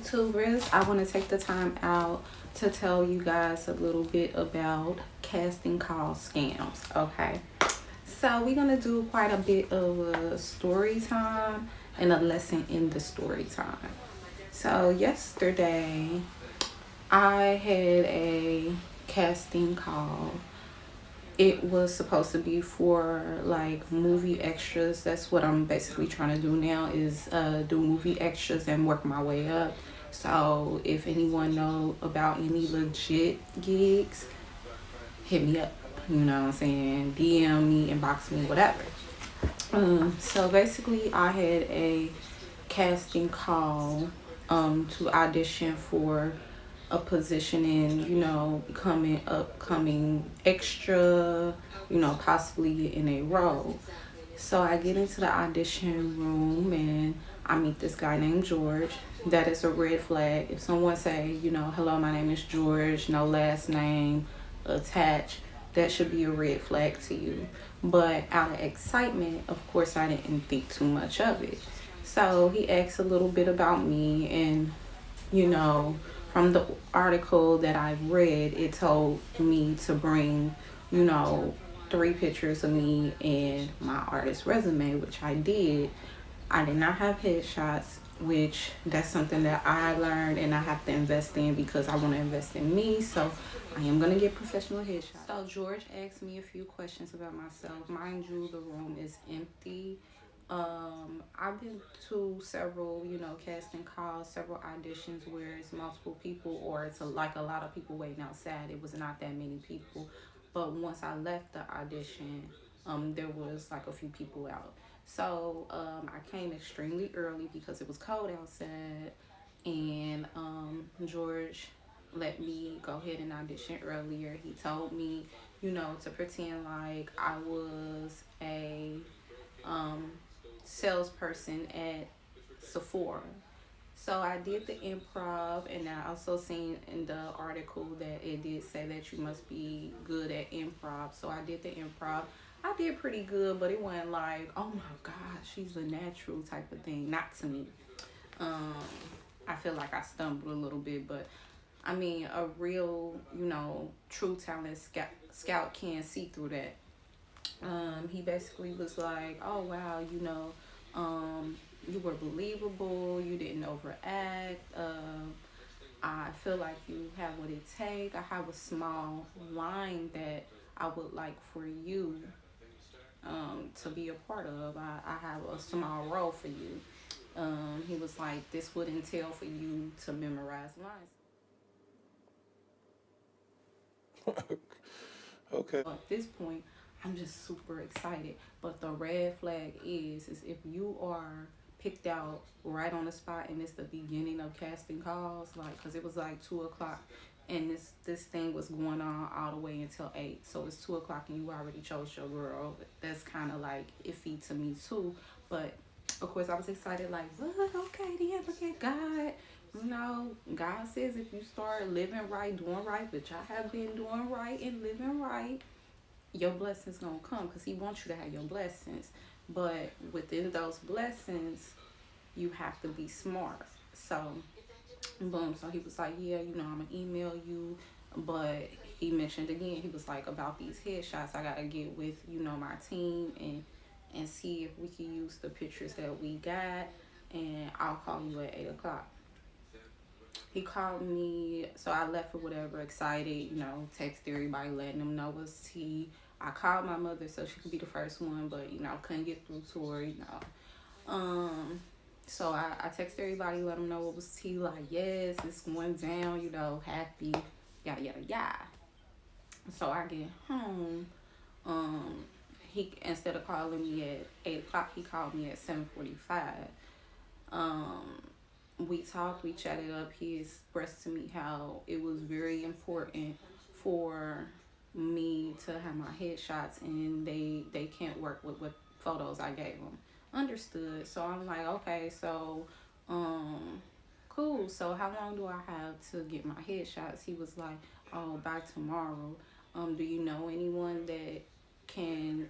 YouTubers, I want to take the time out to tell you guys a little bit about casting call scams. Okay, so we're gonna do quite a bit of a story time and a lesson in the story time. So yesterday I had a casting call. It was supposed to be for like movie extras. That's what I'm basically trying to do now is do movie extras and work my way up. So if anyone know about any legit gigs, hit me up. You know what I'm saying? DM me, inbox me, whatever. So basically I had a casting call to audition for a position in, becoming upcoming extra, possibly in a role. So I get into the audition room and I meet this guy named George. That is a red flag. If someone say, hello, my name is George, no last name attached, that should be a red flag to you. But out of excitement, of course, I didn't think too much of it. So he asked a little bit about me, and you know, from the article that I read, it told me to bring, you know, 3 pictures of me and my artist resume, which I did. I did not have headshots, which that's something that I learned and I have to invest in because I want to invest in me. So I am going to get professional headshots. So George asked me a few questions about myself. Mind you, the room is empty. I've been to several, casting calls, several auditions where it's multiple people or it's like a lot of people waiting outside. It was not that many people. But once I left the audition, there was like a few people out. So I came extremely early because it was cold outside, and George let me go ahead and audition earlier. He told me, to pretend like I was a um, salesperson at Sephora. So I did the improv, and I also seen in the article that it did say that you must be good at improv. So I did the improv. I did pretty good, but it wasn't like, oh my God, she's a natural type of thing. Not to me. Um, I feel like I stumbled a little bit, but I mean, a real, true talent scout can see through that. He basically was like, "Oh wow, you were believable. You didn't overact. I feel like you have what it takes. I have a small line that I would like for you to be a part of. I have a small role for you." He was like, "This would entail for you to memorize lines." Okay. At this point, I'm just super excited. But the red flag is if you are picked out right on the spot and it's the beginning of casting calls, like, because it was like 2 o'clock, and this thing was going on all the way until 8. So it's 2 o'clock and you already chose your girl. That's kind of like iffy to me too. But of course, I was excited, like, what? Okay, then look at God. God says if you start living right, doing right, which I have been doing right and living right, your blessings gonna come because He wants you to have your blessings. But within those blessings, you have to be smart. So, boom. So he was like, yeah, I'm gonna email you. But he mentioned again, he was like, about these headshots, I gotta get with my team and see if we can use the pictures that we got, and I'll call you at 8 o'clock. He called me, so I left or whatever, excited, text everybody, letting them know what's tea. I called my mother so she could be the first one, but couldn't get through to her. Um, so I texted everybody, let them know what was tea, like, yes, it's going down, happy, yada yada yada. So I get home. Um, he instead of calling me at 8 o'clock, he called me at 7:45. Um, we talked, we chatted up. He expressed to me how it was very important for me to have my headshots, and they can't work with what photos I gave them. Understood. So I'm like, okay, so um, cool. So how long do I have to get my headshots? He was like, oh, by tomorrow. Do you know anyone that can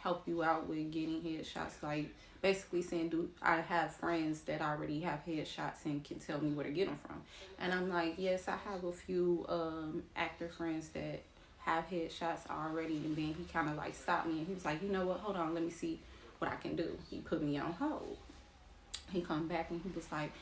help you out with getting headshots. Like basically saying, do I have friends that already have headshots and can tell me where to get them from? And I'm like, yes, I have a few actor friends that have headshots already. And then he kind of like stopped me and he was like, you know what? Hold on, let me see what I can do. He put me on hold. He come back and he was like,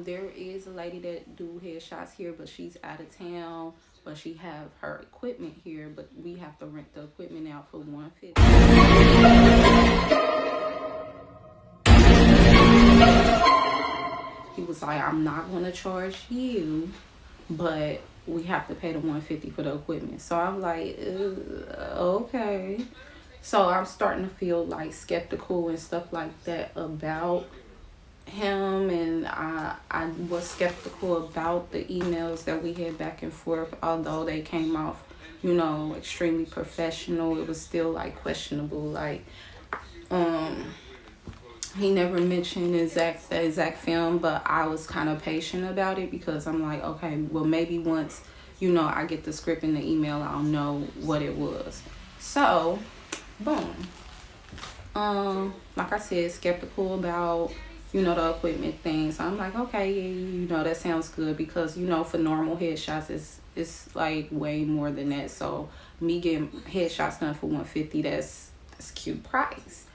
there is a lady that do headshots here, but she's out of town, but she have her equipment here, but we have to rent the equipment out for 150. He was like, I'm not gonna charge you, but we have to pay the 150 for the equipment. So I'm like, okay. So I'm starting to feel like skeptical and stuff like that about him, and I was skeptical about the emails that we had back and forth. Although they came off, extremely professional, it was still like questionable. Like he never mentioned the exact film, but I was kind of patient about it because I'm like, okay, well maybe once I get the script in the email, I'll know what it was. So boom, like I said, skeptical about the equipment thing. So I'm like, okay, that sounds good because, for normal headshots, it's like way more than that. So me getting headshots done for 150, that's cute price.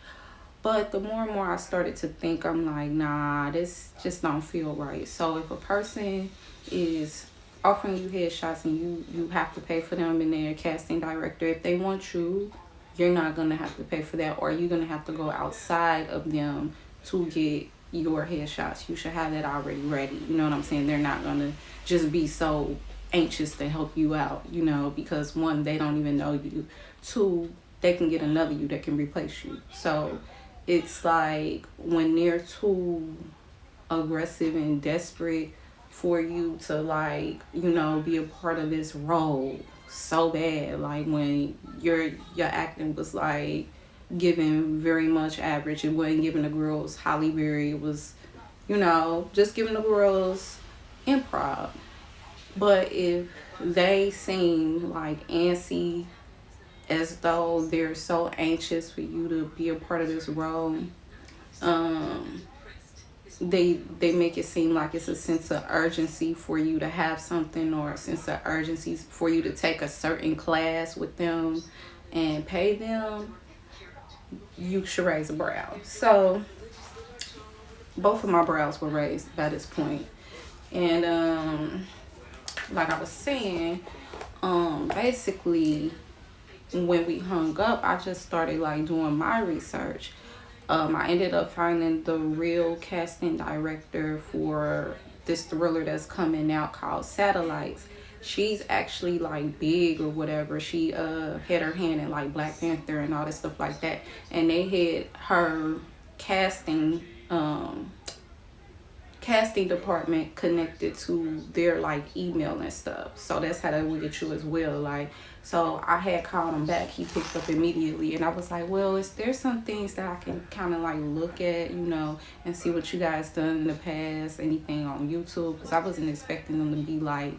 But the more and more I started to think, I'm like, nah, this just don't feel right. So if a person is offering you headshots and you have to pay for them and they're a casting director, if they want you, you're not going to have to pay for that, or you're going to have to go outside of them to get your headshots. You should have that already ready. You know what I'm saying? They're not going to just be so anxious to help you out, because one, they don't even know you. Two, they can get another you that can replace you. So it's like when they're too aggressive and desperate for you to be a part of this role so bad, like when your acting was like giving very much average. It wasn't giving the girls Holly Berry. It was, just giving the girls improv. But if they seem like antsy, as though they're so anxious for you to be a part of this role, they make it seem like it's a sense of urgency for you to have something, or a sense of urgency for you to take a certain class with them and pay them. You should raise a brow. So both of my brows were raised by this point. And like I was saying, basically when we hung up, I just started like doing my research. I ended up finding the real casting director for this thriller that's coming out called Satellites. She's actually like big or whatever. She had her hand in like Black Panther and all this stuff like that. And they had her casting department connected to their like email and stuff. So that's how they would get you as well. Like, so I had called him back. He picked up immediately, and I was like, well, is there some things that I can kind of like look at, and see what you guys done in the past, anything on YouTube? Because I wasn't expecting them to be like,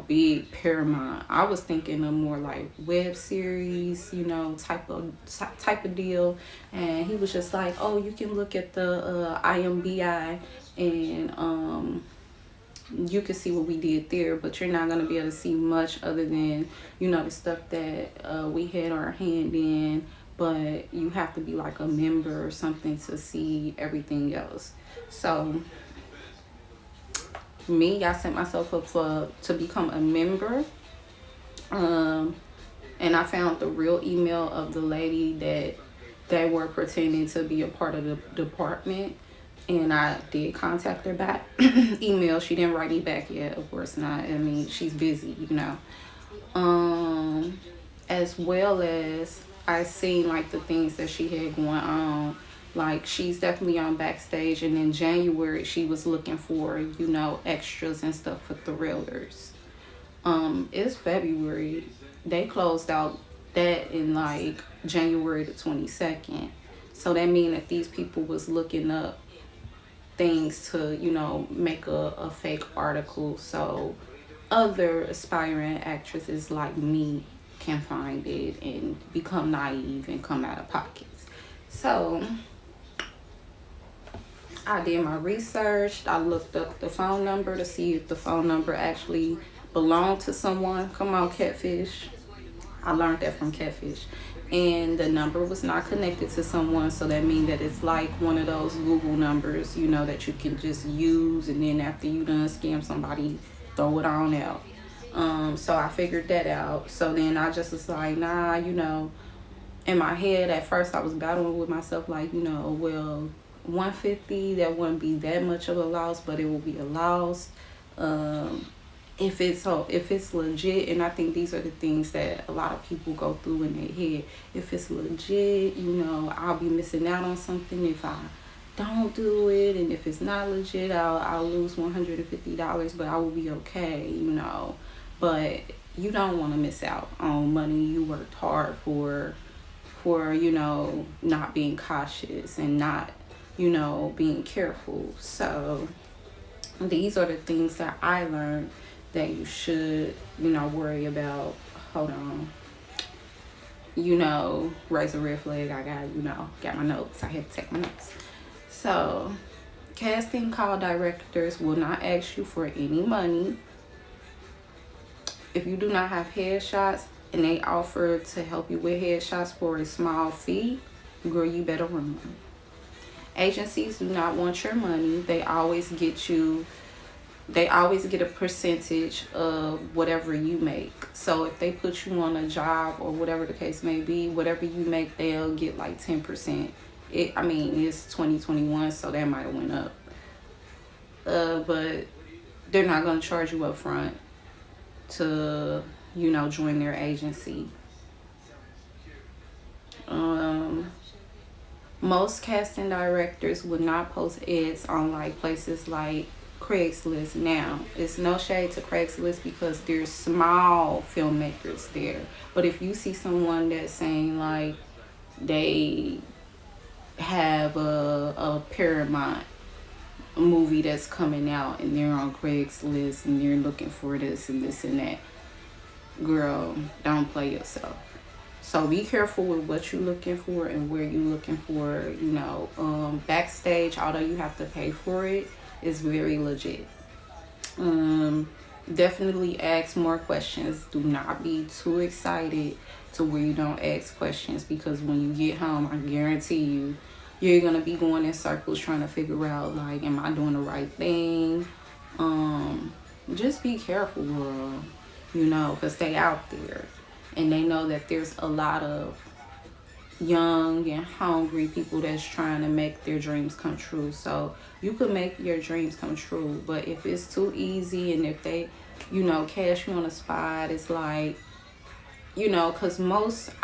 big Paramount. I was thinking of more like web series, type of deal. And he was just like, oh, you can look at the IMBI and you can see what we did there, but you're not going to be able to see much other than, the stuff that we had our hand in, but you have to be like a member or something to see everything else. So I set myself up to become a member, and I found the real email of the lady that they were pretending to be a part of the department, and I did contact her back email. She didn't write me back yet, of course not. I mean, she's busy, as well as I seen like the things that she had going on. Like, she's definitely on Backstage, and in January she was looking for, extras and stuff for thrillers. It's February. They closed out that in like January the 22nd. So that means that these people was looking up things to, make a fake article, so other aspiring actresses like me can find it and become naive and come out of pockets. So I did my research. I looked up the phone number to see if the phone number actually belonged to someone. Come on, Catfish. I learned that from Catfish. And the number was not connected to someone, so that means that it's like one of those Google numbers, you know, that you can just use, and then after you done scam somebody, throw it on out. So I figured that out. So then I just was like, nah, you know, in my head at first I was battling with myself, like, you know, well, 150, that wouldn't be that much of a loss, but it will be a loss. If it's legit, and I think these are the things that a lot of people go through in their head. If it's legit, you know, I'll be missing out on something if I don't do it, and if it's not legit, I'll lose $150, but I will be okay, you know. But you don't want to miss out on money you worked hard for, you know, not being cautious and not, you know, being careful. So these are the things that I learned that you should, you know, worry about. Hold on. You know, raise a red flag. I got, you know, got my notes. I had to take my notes. So, casting call directors will not ask you for any money. If you do not have headshots and they offer to help you with headshots for a small fee, girl, you better run. Agencies do not want your money. They always get a percentage of whatever you make. So if they put you on a job or whatever the case may be, whatever you make, they'll get like 10%. I mean, it's 2021, so that might have went up. But they're not going to charge you up front to, you know, join their agency. Most casting directors would not post ads on like places like Craigslist. Now, it's no shade to Craigslist because there's small filmmakers there. But if you see someone that's saying like they have a Paramount movie that's coming out and they're on Craigslist and they're looking for this and this and that, girl, don't play yourself. So be careful with what you're looking for and where you're looking for. You know, backstage, although you have to pay for it, is very legit. Definitely ask more questions. Do not be too excited to where you don't ask questions, because when you get home, I guarantee you, you're going to be going in circles trying to figure out, like, am I doing the right thing? Just be careful, girl, you know, because they out there. And they know that there's a lot of young and hungry people that's trying to make their dreams come true. So you could make your dreams come true, but if it's too easy and if they, you know, cash you on the spot, it's like, you know, because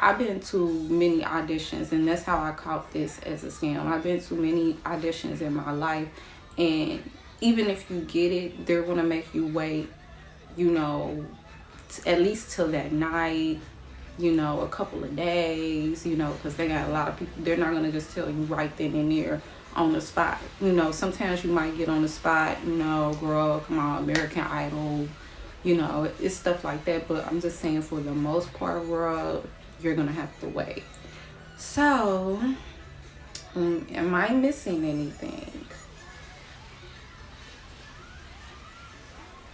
I've been to many auditions, and that's how I caught this as a scam. I've been to many auditions in my life, and even if you get it, they're going to make you wait, you know, at least till that night, you know, a couple of days, you know, because they got a lot of people. They're not going to just tell you right then and there on the spot. You know, sometimes you might get on the spot, you know, girl, come on, American Idol, you know, it's stuff like that. But I'm just saying, for the most part, girl, you're going to have to wait. So, am I missing anything?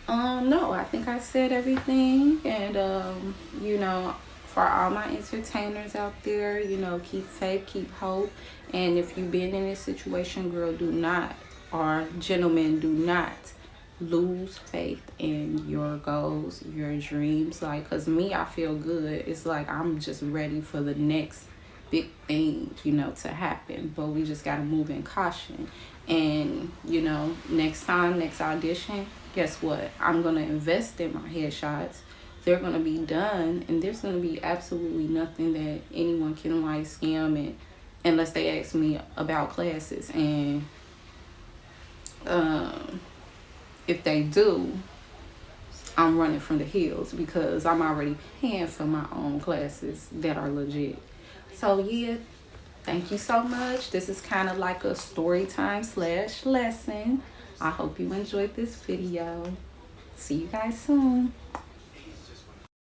No, I think I said everything. And, you know, for all my entertainers out there, you know, keep faith, keep hope. And if you've been in this situation, girl, do not, or gentlemen, do not lose faith in your goals, your dreams. Like, because me, I feel good. It's like I'm just ready for the next big thing, you know, to happen. But we just got to move in caution. And, you know, next time, next audition, guess what? I'm going to invest in my headshots. They're going to be done, and there's going to be absolutely nothing that anyone can like scam it unless they ask me about classes. And if they do, I'm running from the hills, because I'm already paying for my own classes that are legit. So yeah, thank you so much. This is kind of like a story time / lesson. I hope you enjoyed this video. See you guys soon.